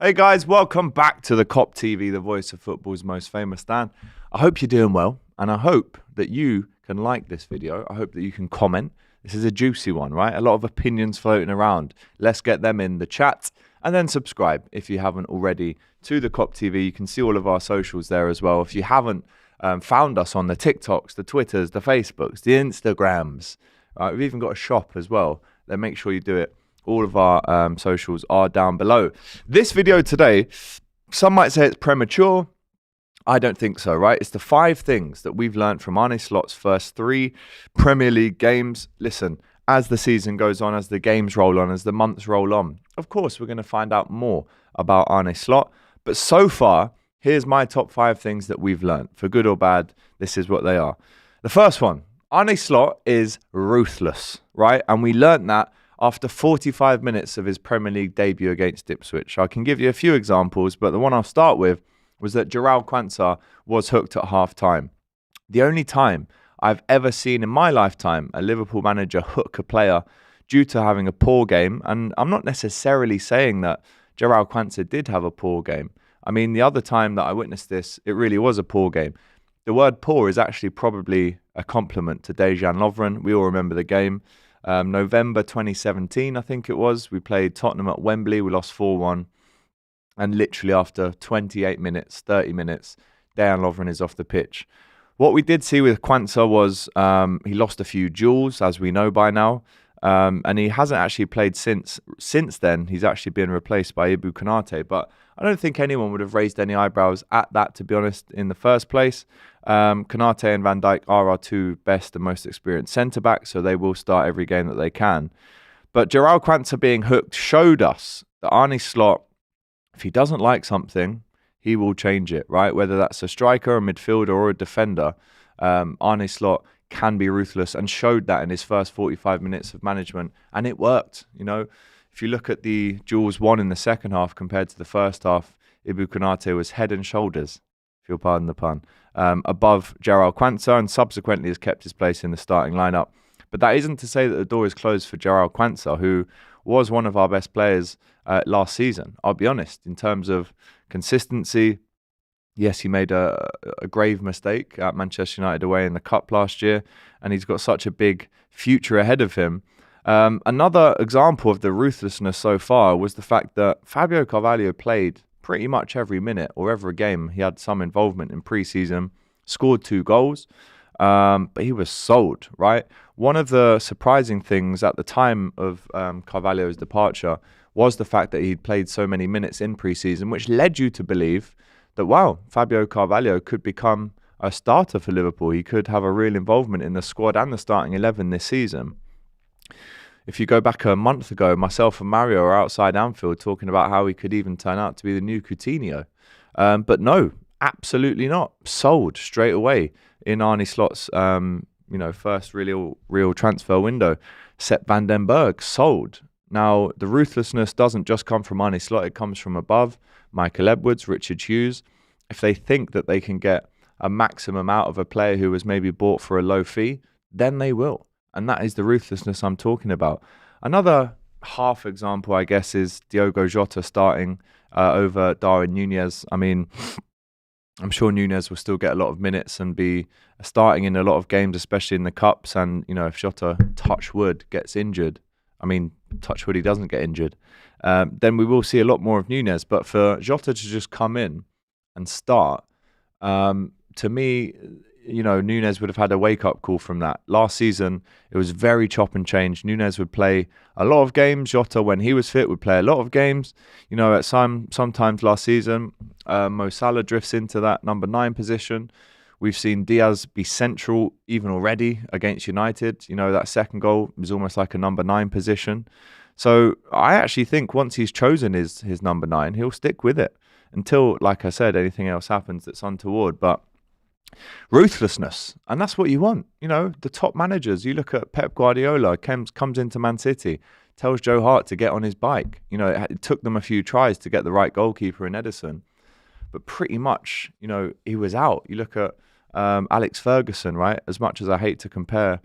Hey guys, welcome back to the Kop TV, the voice of football's most famous stand. I hope you're doing well, and I hope that you can like this video. I hope that you can comment. This is a juicy one, right? A lot of opinions floating around. Let's get them in the chat, and then subscribe if you haven't already to the Kop TV. You can see all of our socials there as well. If you haven't found us on the TikToks, the Twitters, the Facebooks, the Instagrams, we've even got a shop as well, then make sure you do it. All of our socials are down below. This video today, some might say it's premature. I don't think so, right? It's the 5 things that we've learned from Arne Slot's first 3 Premier League games. Listen, as the season goes on, as the games roll on, as the months roll on, of course, we're going to find out more about Arne Slot. But so far, here's my top 5 things that we've learned. For good or bad, this is what they are. The first one, Arne Slot is ruthless, right? And we learned that after 45 minutes of his Premier League debut against Ipswich. I can give you a few examples, but the one I'll start with was that João Quansah was hooked at half-time. The only time I've ever seen in my lifetime a Liverpool manager hook a player due to having a poor game, and I'm not necessarily saying that João Quansah did have a poor game. I mean, the other time that I witnessed this, it really was a poor game. The word poor is actually probably a compliment to Dejan Lovren. We all remember the game. November 2017, I think it was. We played Tottenham at Wembley. We lost 4-1. And literally after 28 minutes, 30 minutes, Dejan Lovren is off the pitch. What we did see with Quansah was he lost a few duels, as we know by now. And he hasn't actually played since. Since then, he's actually been replaced by Ibou Konate. But I don't think anyone would have raised any eyebrows at that, to be honest, in the first place. Konate and Van Dijk are our 2 best and most experienced centre-backs, so they will start every game that they can. But João Quansah being hooked showed us that Arne Slot, if he doesn't like something, he will change it, right? Whether that's a striker, a midfielder, or a defender, Arne Slot can be ruthless and showed that in his first 45 minutes of management, and it worked. You know, if you look at the duels won in the second half compared to the first half, Ibou Konate was head and shoulders, if you'll pardon the pun, above João Quansah, and subsequently has kept his place in the starting lineup. But that isn't to say that the door is closed for João Quansah, who was one of our best players last season. I'll be honest, in terms of consistency, yes, he made a grave mistake at Manchester United away in the Cup last year, and he's got such a big future ahead of him. Another example of the ruthlessness so far was the fact that Fabio Carvalho played pretty much every minute or every game. He had some involvement in pre-season, scored 2 goals, but he was sold, right? One of the surprising things at the time of Carvalho's departure was the fact that he'd played so many minutes in pre-season, which led you to believe that, wow, Fabio Carvalho could become a starter for Liverpool. He could have a real involvement in the squad and the starting 11 this season. If you go back a month ago, myself and Mario are outside Anfield talking about how he could even turn out to be the new Coutinho. But no, absolutely not. Sold straight away in Arne Slot's first real transfer window. Sepp van den Berg, sold. Now, the ruthlessness doesn't just come from Arne Slot, it comes from above. Michael Edwards, Richard Hughes. If they think that they can get a maximum out of a player who was maybe bought for a low fee, then they will. And that is the ruthlessness I'm talking about. Another half example, I guess, is Diogo Jota starting over Darwin Núñez. I mean, I'm sure Núñez will still get a lot of minutes and be starting in a lot of games, especially in the Cups. And, you know, if Jota, touch wood, gets injured, I mean, touch wood, he doesn't get injured, then we will see a lot more of Núñez. But for Jota to just come in and start, to me, you know, Núñez would have had a wake-up call from that. Last season, it was very chop and change. Núñez would play a lot of games. Jota, when he was fit, would play a lot of games. You know, at sometimes last season, Mo Salah drifts into that number 9 position. We've seen Diaz be central even already against United. You know, that second goal was almost like a number 9 position. So I actually think once he's chosen his number 9, he'll stick with it until, like I said, anything else happens that's untoward. But ruthlessness, and that's what you want. You know, the top managers, you look at Pep Guardiola, comes into Man City, tells Joe Hart to get on his bike. You know, it took them a few tries to get the right goalkeeper in Edison, but pretty much, you know, he was out. You look at Alex Ferguson, right? As much as I hate to compare,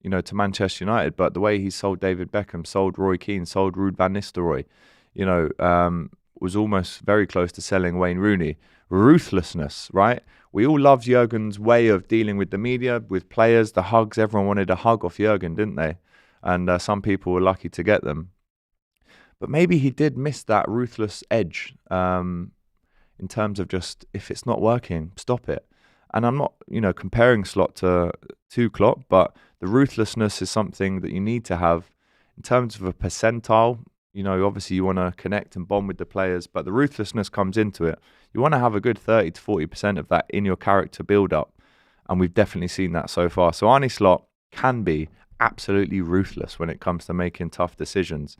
you know, to Manchester United, but the way he sold David Beckham, sold Roy Keane, sold Ruud van Nistelrooy, you know, was almost very close to selling Wayne Rooney. Ruthlessness, right? We all loved Jurgen's way of dealing with the media, with players, the hugs. Everyone wanted a hug off Jurgen, didn't they? And some people were lucky to get them. But maybe he did miss that ruthless edge in terms of just, if it's not working, stop it. And I'm not, comparing Slot to Klopp, but the ruthlessness is something that you need to have in terms of a percentile. Obviously you want to connect and bond with the players, but the ruthlessness comes into it. You want to have a good 30 to 40% of that in your character build-up, and we've definitely seen that so far. So Arne Slot can be absolutely ruthless when it comes to making tough decisions.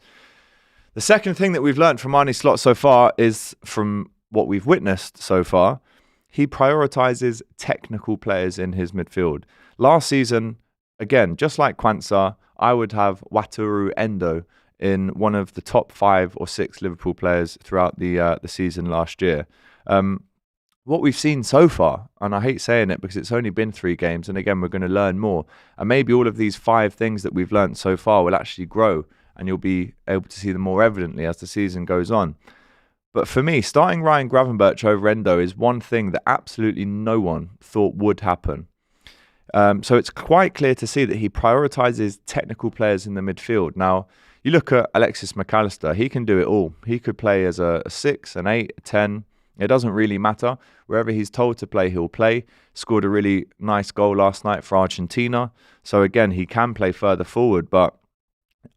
The second thing that we've learned from Arne Slot so far is, from what we've witnessed so far, he prioritizes technical players in his midfield. Last season, again, just like Quansah, I would have Wataru Endo in one of the top 5 or 6 Liverpool players throughout the season last year. What we've seen so far, and I hate saying it because it's only been 3 games, and again, we're going to learn more. And maybe all of these 5 things that we've learned so far will actually grow, and you'll be able to see them more evidently as the season goes on. But for me, starting Ryan Gravenberch over Endo is one thing that absolutely no one thought would happen. So it's quite clear to see that he prioritizes technical players in the midfield. Now, you look at Alexis McAllister, he can do it all. He could play as a 6, an 8, a 10. It doesn't really matter. Wherever he's told to play, he'll play. Scored a really nice goal last night for Argentina. So again, he can play further forward. But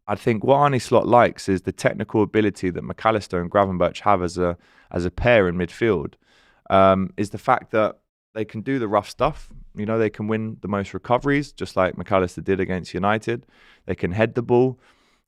I think what Arne Slot likes is the technical ability that McAllister and Gravenberch have as a pair in midfield. Is the fact that they can do the rough stuff. They can win the most recoveries, just like McAllister did against United. They can head the ball.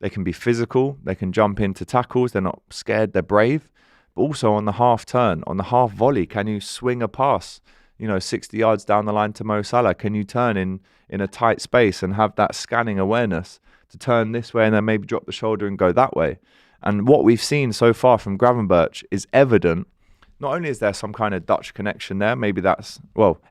They can be physical. They can jump into tackles. They're not scared. They're brave. But also on the half turn, on the half volley, can you swing a pass, 60 yards down the line to Mo Salah? Can you turn in a tight space and have that scanning awareness to turn this way and then maybe drop the shoulder and go that way? And what we've seen so far from Gravenberch is evident. Not only is there some kind of Dutch connection there, maybe that's,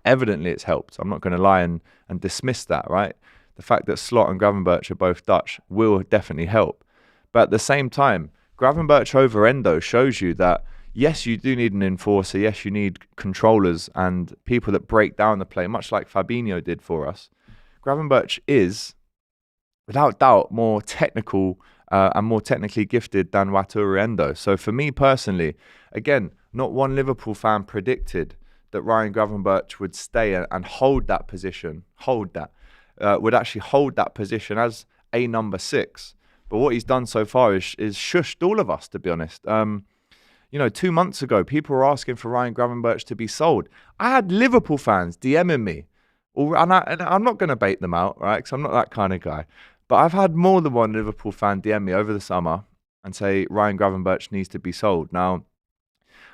evidently it's helped. I'm not going to lie and dismiss that, right? The fact that Slot and Gravenberch are both Dutch will definitely help. But at the same time, Gravenberch over Endo shows you that, yes, you do need an enforcer. Yes, you need controllers and people that break down the play, much like Fabinho did for us. Gravenberch is, without doubt, more technical and more technically gifted than Wataru Endo. So for me personally, again, not one Liverpool fan predicted that Ryan Gravenberch would stay and hold that position, would actually hold that position as a number 6. But what he's done so far is shushed all of us, to be honest. 2 months ago, people were asking for Ryan Gravenberch to be sold. I had Liverpool fans DMing me. And I'm not going to bait them out, right? Because I'm not that kind of guy. But I've had more than one Liverpool fan DM me over the summer and say Ryan Gravenberch needs to be sold. Now,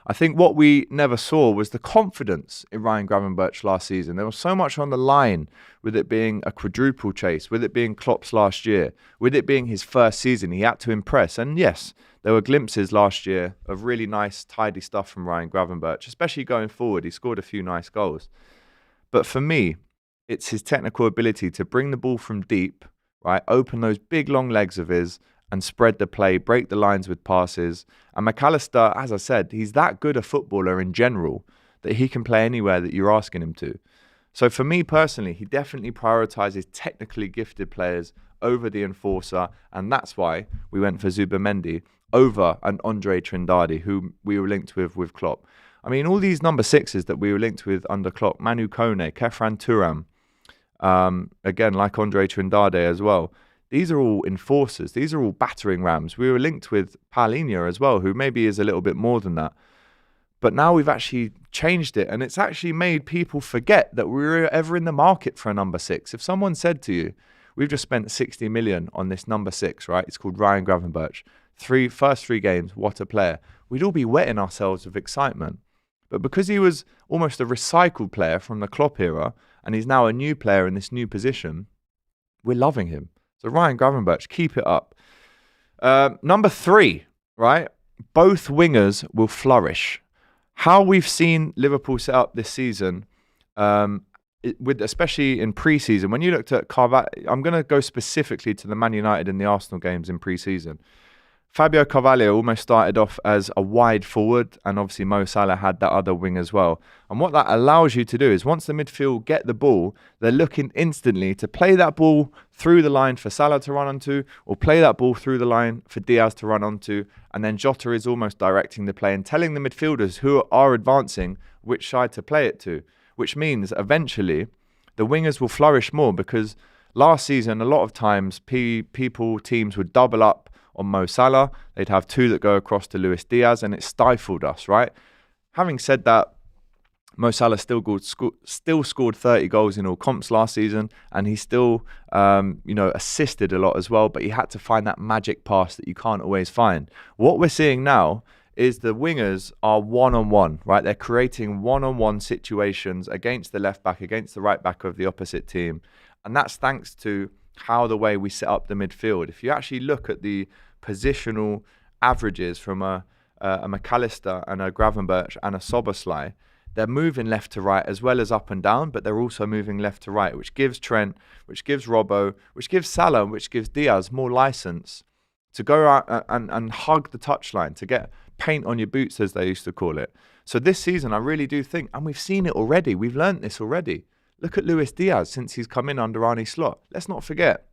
I think what we never saw was the confidence in Ryan Gravenberch last season. There was so much on the line, with it being a quadruple chase, with it being Klopp's last year, with it being his first season. He had to impress. And yes, there were glimpses last year of really nice, tidy stuff from Ryan Gravenberch, especially going forward. He scored a few nice goals. But for me, it's his technical ability to bring the ball from deep, right? Open those big, long legs of his and spread the play, break the lines with passes. And McAllister, as I said, he's that good a footballer in general that he can play anywhere that you're asking him to. So for me personally, he definitely prioritizes technically gifted players over the enforcer. And that's why we went for Zubimendi over an Andre Trindade, who we were linked with Klopp. I mean, all these number 6s that we were linked with under Klopp, Manu Kone, Kefran Turam, again, like Andre Trindade as well. These are all enforcers. These are all battering rams. We were linked with Paulinho as well, who maybe is a little bit more than that. But now we've actually changed it, and it's actually made people forget that we were ever in the market for a number 6. If someone said to you, we've just spent 60 million on this number 6, right? It's called Ryan Gravenberch. First 3 games, what a player. We'd all be wetting ourselves with excitement. But because he was almost a recycled player from the Klopp era, and he's now a new player in this new position, we're loving him. So Ryan Gravenberch, keep it up. Number 3, right? Both wingers will flourish. How we've seen Liverpool set up this season, especially in pre-season, when you looked at Carvalho, I'm going to go specifically to the Man United and the Arsenal games in pre-season. Fabio Carvalho almost started off as a wide forward, and obviously Mo Salah had that other wing as well. And what that allows you to do is once the midfield get the ball, they're looking instantly to play that ball through the line for Salah to run onto, or play that ball through the line for Diaz to run onto. And then Jota is almost directing the play and telling the midfielders who are advancing which side to play it to, which means eventually the wingers will flourish more, because last season, a lot of times teams would double up on Mo Salah. They'd have two that go across to Luis Diaz, and it stifled us, right? Having said that, Mo Salah still scored 30 goals in all comps last season, and he still, assisted a lot as well, but he had to find that magic pass that you can't always find. What we're seeing now is the wingers are one-on-one, right? They're creating one-on-one situations against the left back, against the right back of the opposite team, and that's thanks to the way we set up the midfield. If you actually look at the positional averages from a McAllister and a Gravenberch and a Szoboszlai, they're moving left to right as well as up and down, but they're also moving left to right, which gives Trent, which gives Robbo, which gives Salah, which gives Diaz more license to go out and hug the touchline, to get paint on your boots, as they used to call it. So this season, I really do think, and we've seen it already, we've learnt this already. Look at Luis Diaz since he's come in under Arne Slot. Let's not forget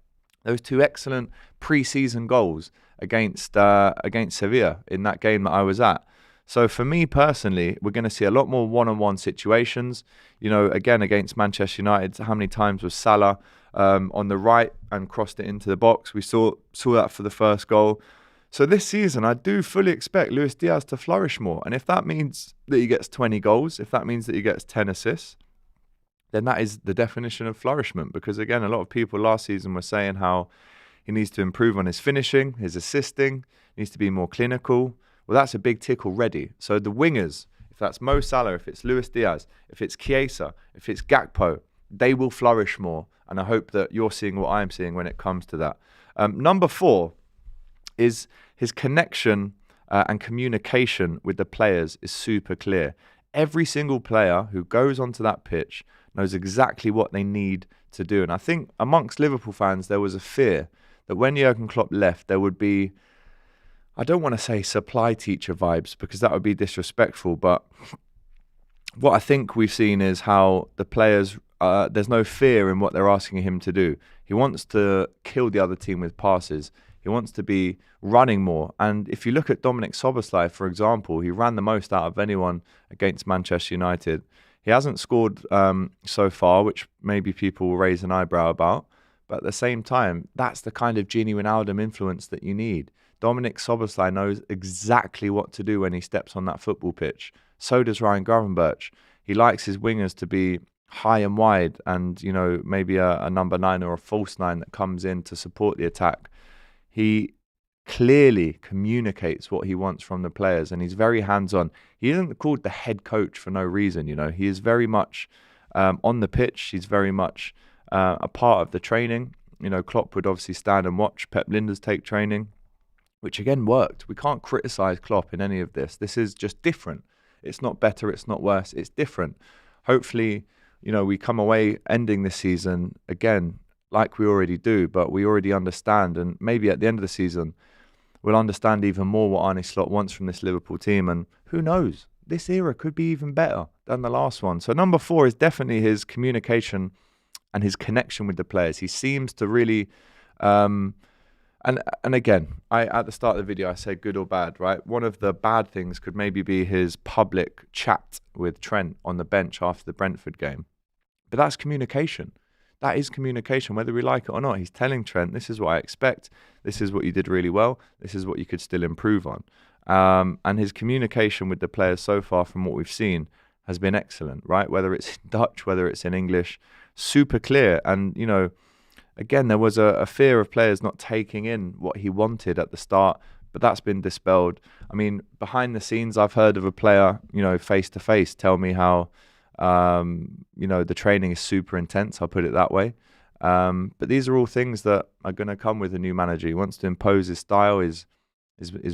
those two excellent pre-season goals against Sevilla in that game that I was at. So for me personally, we're going to see a lot more one-on-one situations. Again, against Manchester United, how many times was Salah on the right and crossed it into the box? We saw that for the first goal. So this season, I do fully expect Luis Diaz to flourish more. And if that means that he gets 20 goals, if that means that he gets 10 assists, then that is the definition of flourishment. Because again, a lot of people last season were saying how he needs to improve on his finishing, his assisting, needs to be more clinical. Well, that's a big tick already. So the wingers, if that's Mo Salah, if it's Luis Diaz, if it's Chiesa, if it's Gakpo, they will flourish more. And I hope that you're seeing what I'm seeing when it comes to that. Number 4 is his connection and communication with the players is super clear. Every single player who goes onto that pitch knows exactly what they need to do. And I think amongst Liverpool fans, there was a fear that when Jurgen Klopp left, there would be, I don't want to say supply teacher vibes, because that would be disrespectful, but what I think we've seen is how the players, there's no fear in what they're asking him to do. He wants to kill the other team with passes. He wants to be running more. And if you look at Dominik Szoboszlai, for example, he ran the most out of anyone against Manchester United. He hasn't scored so far, which maybe people will raise an eyebrow about. But at the same time, that's the kind of Gini Wijnaldum influence that you need. Dominik Szoboszlai knows exactly what to do when he steps on that football pitch. So does Ryan Gravenberch. He likes his wingers to be high and wide, and maybe a number 9 or a false 9 that comes in to support the attack. He clearly communicates what he wants from the players, and he's very hands-on. He isn't called the head coach for no reason, He is very much on the pitch. He's very much a part of the training. Klopp would obviously stand and watch Pep Lijnders take training, which again worked. We can't criticise Klopp in any of this. This is just different. It's not better, it's not worse, it's different. Hopefully, we come away ending this season again like we already do, but we already understand, and maybe at the end of the season we'll understand even more what Arne Slot wants from this Liverpool team, and who knows, this era could be even better than the last one. So number 4 is definitely his communication and his connection with the players. He seems to really and again, at the start of the video I said good or bad, right? One of the bad things could maybe be his public chat with Trent on the bench after the Brentford game. But that's communication. That is communication, whether we like it or not. He's telling Trent, this is what I expect. This is what you did really well. This is what you could still improve on. And his communication with the players so far, from what we've seen, has been excellent, right? Whether it's in Dutch, whether it's in English, super clear. And, again, there was a fear of players not taking in what he wanted at the start, but that's been dispelled. I mean, behind the scenes, I've heard of a player, face to face, tell me how the training is super intense, I'll put it that way. But these are all things that are going to come with a new manager. He wants to impose his style, his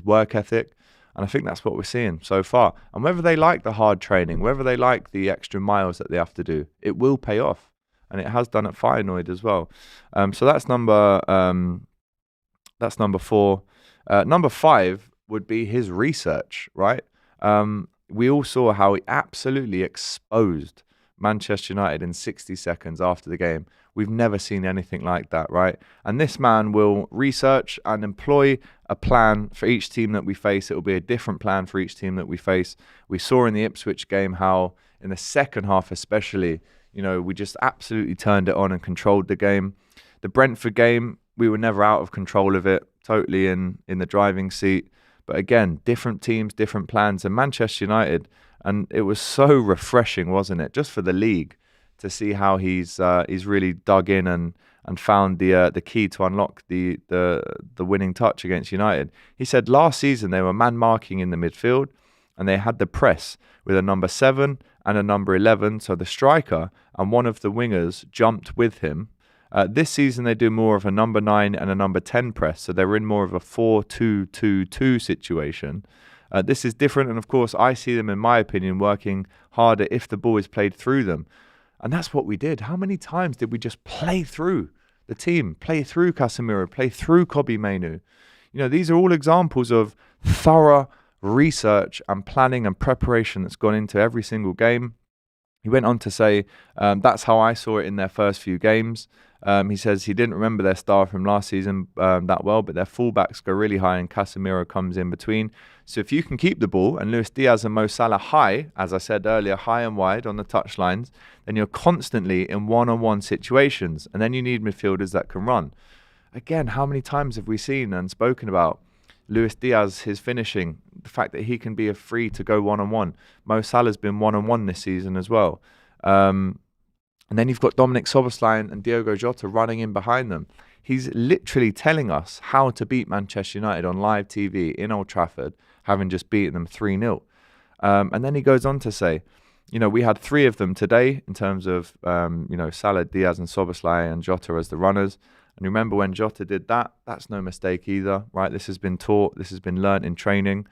work ethic, and I think that's what we're seeing so far. And whether they like the hard training, whether they like the extra miles that they have to do, it will pay off, and it has done at Feyenoord as well. So that's number 4. Number 5 would be his research, right? We all saw how he absolutely exposed Manchester United in 60 seconds after the game. We've never seen anything like that, right? And this man will research and employ a plan for each team that we face. It will be a different plan for each team that we face. We saw in the Ipswich game how in the second half especially, we just absolutely turned it on and controlled the game. The Brentford game, we were never out of control of it, totally in the driving seat. But again, different teams, different plans. And Manchester United, and it was so refreshing, wasn't it? Just for the league to see how he's really dug in and found the key to unlock the winning touch against United. He said last season they were man marking in the midfield and they had the press with a number 7 and a number 11. So the striker and one of the wingers jumped with him. This season they do more of a number 9 and a number 10 press, so they're in more of a 4-2-2-2 situation. This is different, and of course I see them, in my opinion, working harder if the ball is played through them. And that's what we did. How many times did we just play through the team, play through Casemiro, play through Kobbie Mainoo? These are all examples of thorough research and planning and preparation that's gone into every single game. He went on to say, that's how I saw it in their first few games. He says he didn't remember their star from last season that well, but their fullbacks go really high and Casemiro comes in between. So if you can keep the ball and Luis Diaz and Mo Salah high, as I said earlier, high and wide on the touchlines, then you're constantly in one-on-one situations. And then you need midfielders that can run. Again, how many times have we seen and spoken about Luis Diaz, his finishing, the fact that he can be a free to go one-on-one. Mo Salah's been one-on-one this season as well. And then you've got Dominic Szoboszlai and Diogo Jota running in behind them. He's literally telling us how to beat Manchester United on live TV in Old Trafford, having just beaten them 3-0. And then he goes on to say, we had 3 of them today in terms of, Salah, Diaz and Szoboszlai and Jota as the runners. And remember when Jota did that, that's no mistake either, right? This has been taught, this has been learnt in training.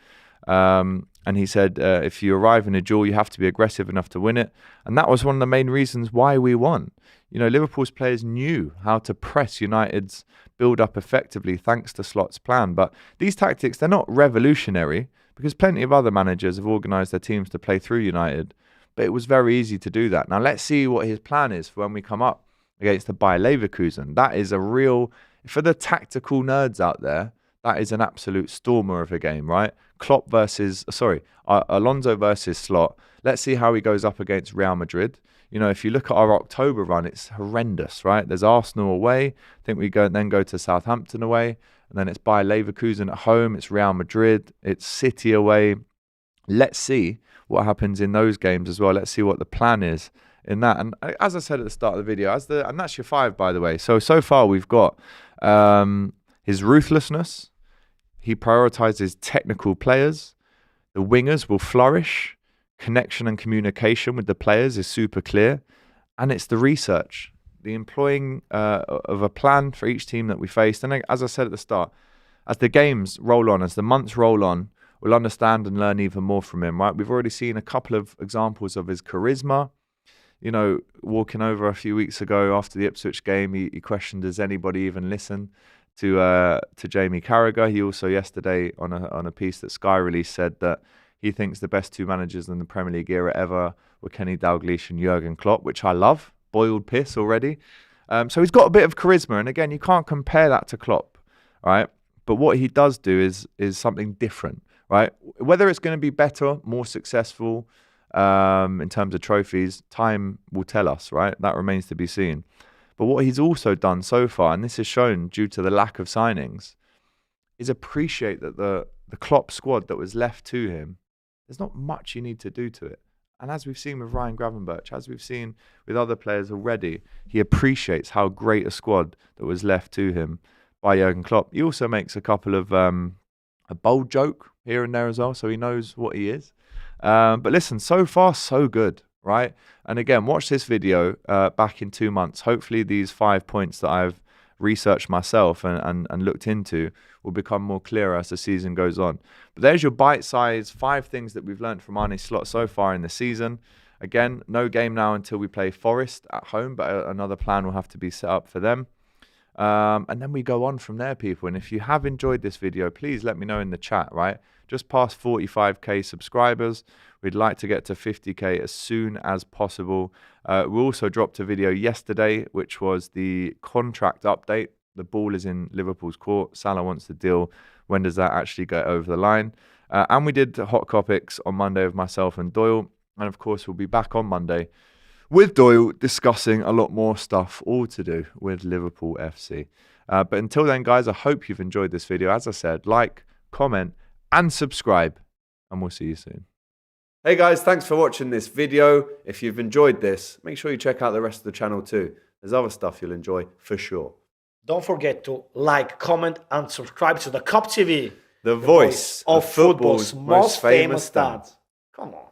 And he said, if you arrive in a duel, you have to be aggressive enough to win it. And that was one of the main reasons why we won. Liverpool's players knew how to press United's build-up effectively thanks to Slot's plan. But these tactics, they're not revolutionary because plenty of other managers have organised their teams to play through United. But it was very easy to do that. Now, let's see what his plan is for when we come up against the Bayer Leverkusen. That is a real, for the tactical nerds out there, that is an absolute stormer of a game, right? Alonso versus Slot. Let's see how he goes up against Real Madrid. If you look at our October run, it's horrendous, right? There's Arsenal away. I think we go to Southampton away. And then it's Bayer Leverkusen at home. It's Real Madrid. It's City away. Let's see what happens in those games as well. Let's see what the plan is in that. And as I said at the start of the video, and that's your 5, by the way. So far we've got his ruthlessness. He prioritizes technical players. The wingers will flourish. Connection and communication with the players is super clear. And it's the research, the employing of a plan for each team that we faced. And as I said at the start, as the games roll on, as the months roll on, we'll understand and learn even more from him, right? We've already seen a couple of examples of his charisma. Walking over a few weeks ago after the Ipswich game, he questioned, does anybody even listen to Jamie Carragher? He also yesterday on a piece that Sky released said that he thinks the best 2 managers in the Premier League era ever were Kenny Dalglish and Jurgen Klopp, which I love. Boiled piss already. So he's got a bit of charisma, and again, you can't compare that to Klopp, right? But what he does do is something different, right? Whether it's going to be better, more successful in terms of trophies, time will tell us, right? That remains to be seen. But what he's also done so far, and this is shown due to the lack of signings, is appreciate that the Klopp squad that was left to him, there's not much you need to do to it. And as we've seen with Ryan Gravenberch, as we've seen with other players already, he appreciates how great a squad that was left to him by Jurgen Klopp. He also makes a couple of a bold joke here and there as well, so he knows what he is. But listen, so far so good, right? And again, watch this video back in 2 months. Hopefully these 5 points that I've researched myself and looked into will become more clearer as the season goes on. But there's your bite-sized 5 things that we've learned from Arne Slot so far in the season. Again, no game now until we play Forest at home, but another plan will have to be set up for them. And then we go on from there, people. And if you have enjoyed this video, please let me know in the chat, right? Just past 45k subscribers. We'd like to get to 50k as soon as possible. We also dropped a video yesterday, which was the contract update. The ball is in Liverpool's court. Salah wants the deal. When does that actually get over the line? And we did hot topics on Monday with myself and Doyle. And of course, we'll be back on Monday with Doyle discussing a lot more stuff, all to do with Liverpool FC. But until then, guys, I hope you've enjoyed this video. As I said, like, comment, and subscribe, and we'll see you soon. Hey guys, thanks for watching this video. If you've enjoyed this, make sure you check out the rest of the channel too. There's other stuff you'll enjoy for sure. Don't forget to like, comment, and subscribe to the Kop TV, The voice of football's most famous dads. Come on.